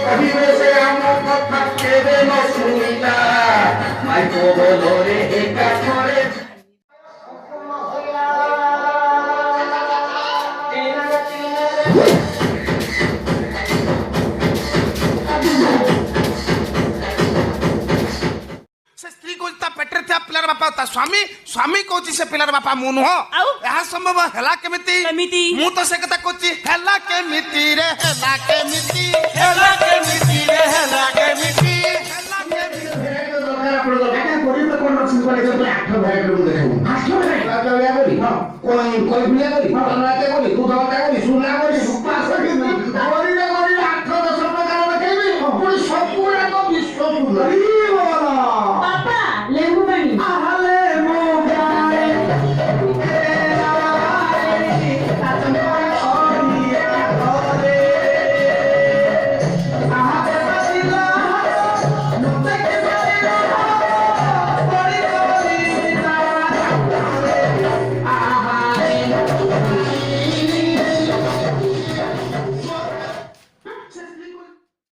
কহিবে সে আমার কথা কেবে ন শুনিলা মাইকো বলরে একা করে स्त्री को पेटर था पिलार बापा ता स्वामी स्वामी कहूँ से पिलार बापा मु नुह यह संभव है केमिति मु तो से कथा कहूँ है केमिति रे है केमिति रे है केमिति कोई कोई